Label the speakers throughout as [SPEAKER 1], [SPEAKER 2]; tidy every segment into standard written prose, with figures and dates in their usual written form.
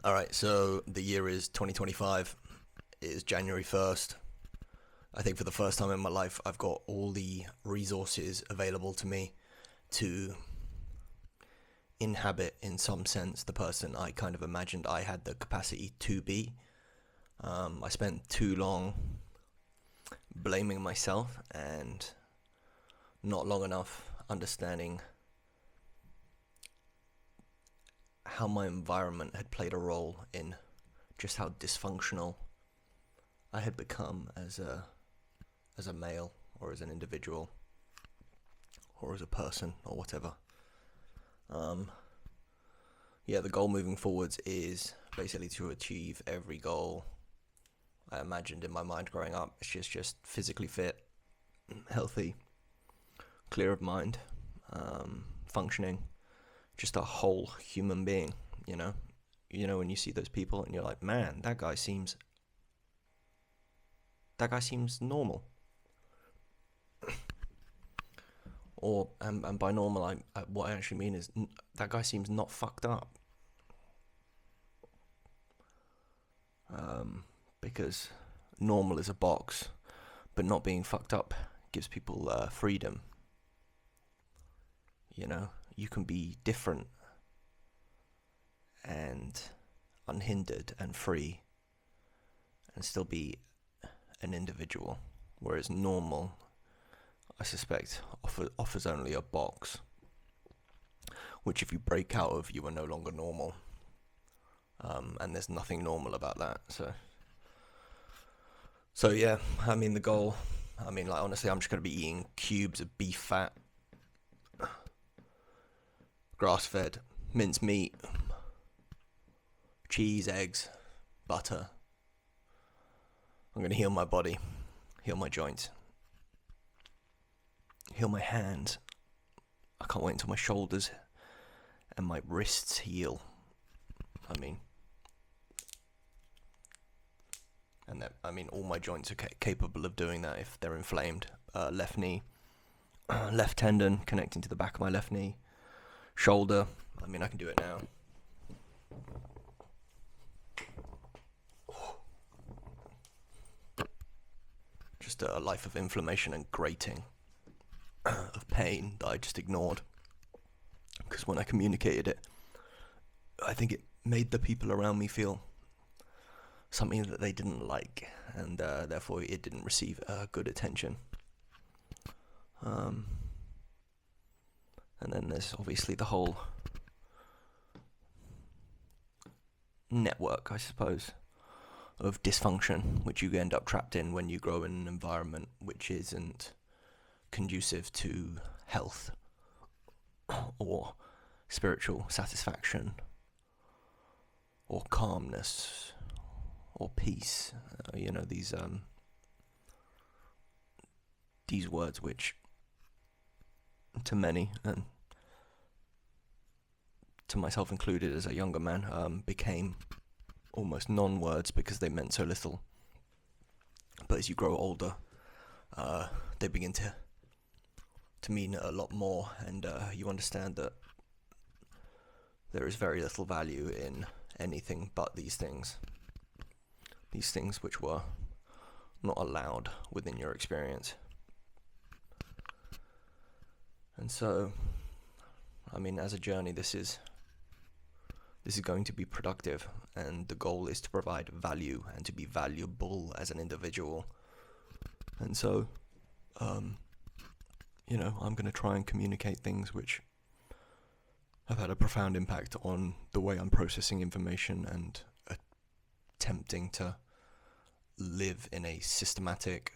[SPEAKER 1] All right, so the year is 2025. It is January 1st. I think for the first time in my life, I've got all the resources available to me to inhabit, in some sense, the person I kind of imagined I had the capacity to be. I spent too long blaming myself and not long enough understanding how my environment had played a role in just how dysfunctional I had become as a male or as an individual or as a person or whatever. Um, yeah, the goal moving forwards is basically to achieve every goal I imagined in my mind growing up. It's just physically fit, healthy, clear of mind, functioning, just a whole human being. You know, when you see those people and you're like, man, that guy seems normal. Or and by normal, what I actually mean is that guy seems not fucked up. Because normal is a box, but not being fucked up gives people freedom. You can be different and unhindered and free and still be an individual. Whereas normal, I suspect, offers only a box, which if you break out of, you are no longer normal. And there's nothing normal about that. So yeah, I mean the goal. I mean, like honestly, I'm just gonna be eating cubes of beef fat, grass-fed, minced meat, cheese, eggs, butter. I'm gonna heal my body, heal my joints, heal my hands. I can't wait until my shoulders and my wrists heal. I mean, all my joints are capable of doing that if they're inflamed. Left knee, left tendon connecting to the back of my left knee, shoulder. I mean, I can do it now. Just a life of inflammation and grating, of pain that I just ignored. Because when I communicated it, I think it made the people around me feel something that they didn't like, and therefore it didn't receive good attention. And then there's obviously the whole network, I suppose, of dysfunction, which you end up trapped in when you grow in an environment which isn't conducive to health or spiritual satisfaction or calmness or peace. These words which to many, and to myself included as a younger man, became almost non-words because they meant so little. But as you grow older, they begin to mean a lot more, and you understand that there is very little value in anything but these things which were not allowed within your experience. And so, I mean, as a journey, this is going to be productive, and the goal is to provide value and to be valuable as an individual. And so, I'm going to try and communicate things which have had a profound impact on the way I'm processing information and attempting to live in a systematic,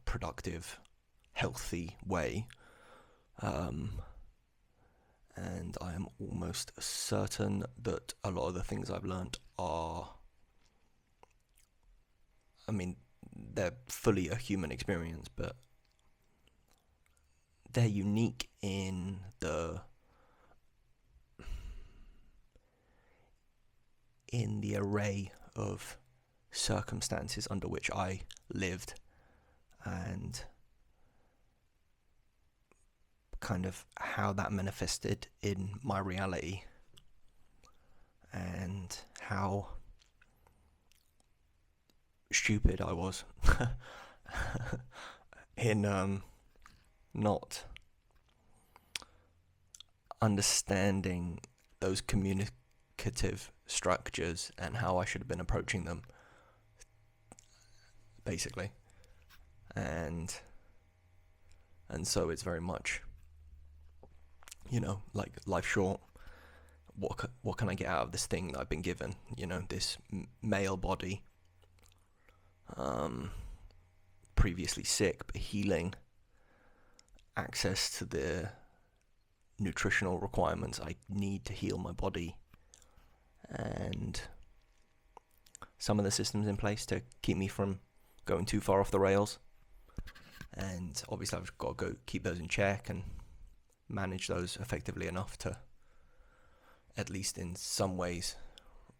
[SPEAKER 1] productive, healthy way. And I am almost certain that a lot of the things I've learned they're fully a human experience, but they're unique in the array of circumstances under which I lived, and kind of how that manifested in my reality. and how stupid I was in not understanding those communicative structures and how I should have been approaching them, basically. And so it's very much, like life short. What can I get out of this thing that I've been given? This male body, previously sick but healing, access to the nutritional requirements I need to heal my body, and some of the systems in place to keep me from going too far off the rails. And obviously I've got to go keep those in check and manage those effectively enough to, at least in some ways,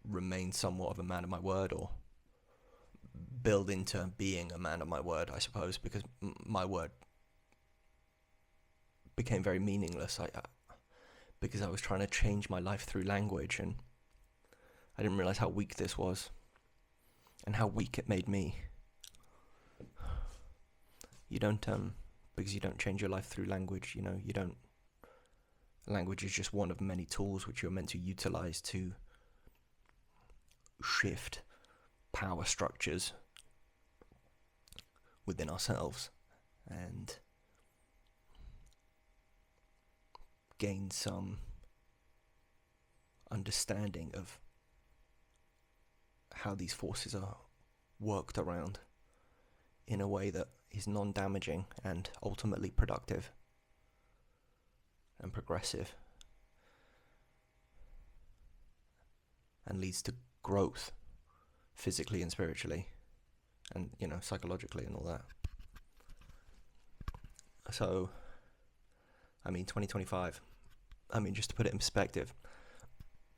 [SPEAKER 1] remain somewhat of a man of my word, or build into being a man of my word, I suppose, because my word became very meaningless because I was trying to change my life through language, and I didn't realize how weak this was and how weak it made me. You don't, because you don't change your life through language, you don't. Language is just one of many tools which you're meant to utilize to shift power structures within ourselves and gain some understanding of how these forces are worked around in a way that is non-damaging and ultimately productive and progressive, and leads to growth physically and spiritually and psychologically and all that. So 2025, just to put it in perspective,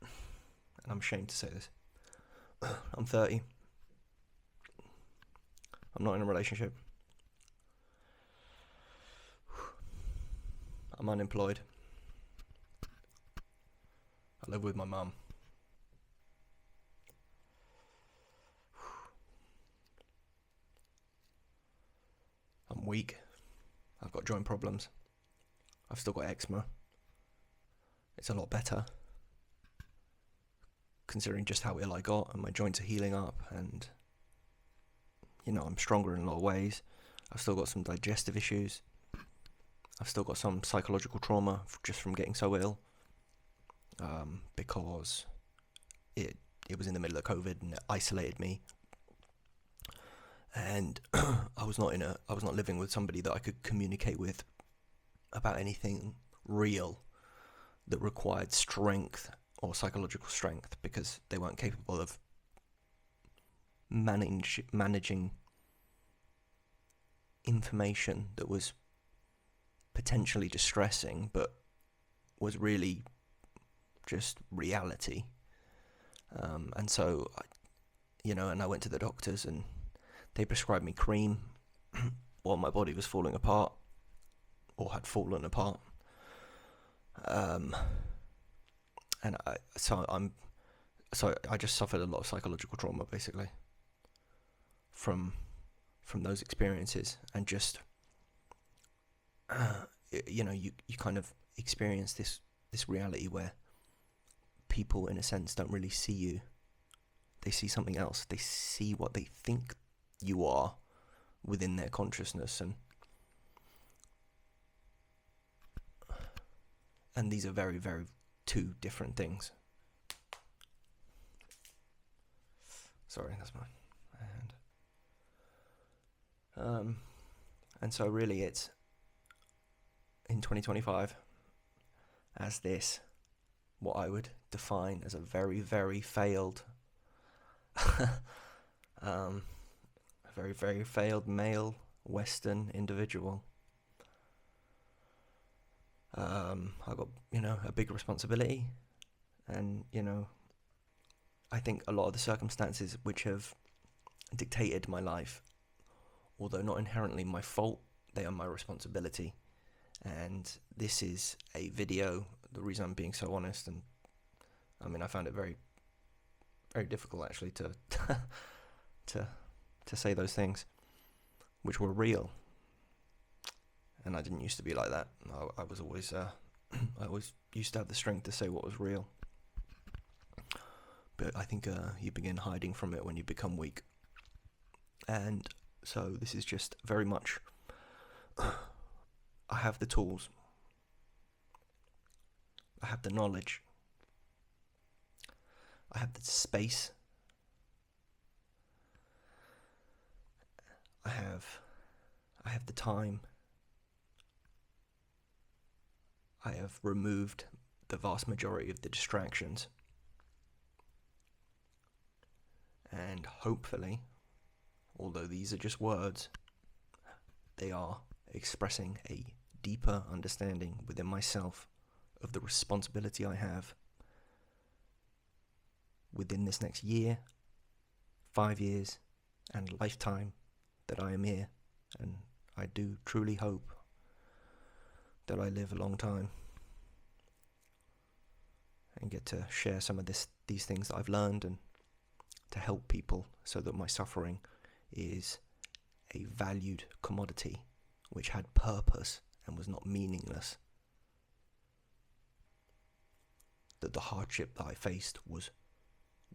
[SPEAKER 1] and I'm ashamed to say this, I'm 30, I'm not in a relationship, I'm unemployed, I live with my mum. I'm weak, I've got joint problems, I've still got eczema. It's a lot better, considering just how ill I got, and my joints are healing up, and I'm stronger in a lot of ways. I've still got some digestive issues. I've still got some psychological trauma just from getting so ill, because it was in the middle of COVID and it isolated me, and I was not living with somebody that I could communicate with about anything real that required strength or psychological strength, because they weren't capable of managing information that was potentially distressing but was really just reality. And so and I went to the doctors and they prescribed me cream while my body was falling apart, or had fallen apart. And I just suffered a lot of psychological trauma, basically, from those experiences, and just you kind of experience this reality where people, in a sense, don't really see you. They see something else. They see what they think you are within their consciousness, and these are very, very two different things. Sorry, that's my hand. And so really it's in 2025 as this, what I would define as a very, very failed a very, very failed male Western individual. I got, a big responsibility, and, I think a lot of the circumstances which have dictated my life, although not inherently my fault, they are my responsibility. And this is a video, the reason I'm being so honest, and I found it very very difficult actually to to say those things which were real. And I didn't used to be like that. I was always I always used to have the strength to say what was real. But I think you begin hiding from it when you become weak. And so this is just very much, I have the tools, I have the knowledge, I have the space, I have the time, I have removed the vast majority of the distractions, and hopefully, although these are just words, they are expressing a deeper understanding within myself of the responsibility I have within this next year, 5 years, and lifetime that I am here. And I do truly hope that I live a long time and get to share some of these things that I've learned, and to help people so that my suffering is a valued commodity which had purpose and was not meaningless. That the hardship that I faced was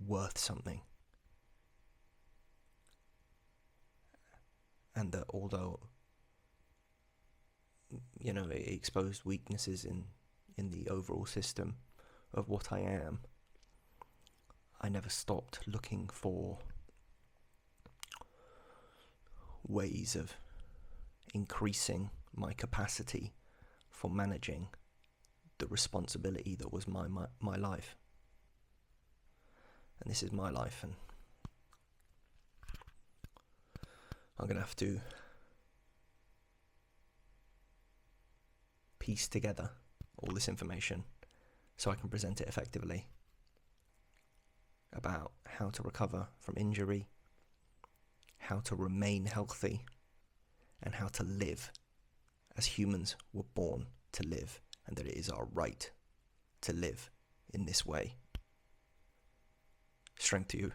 [SPEAKER 1] worth something. And that although, it exposed weaknesses in the overall system of what I am, I never stopped looking for ways of increasing my capacity for managing the responsibility that was my life. And this is my life, and I'm going to have to piece together all this information so I can present it effectively about how to recover from injury, how to remain healthy, and how to live as humans were born to live, and that it is our right to live in this way. Strength to you.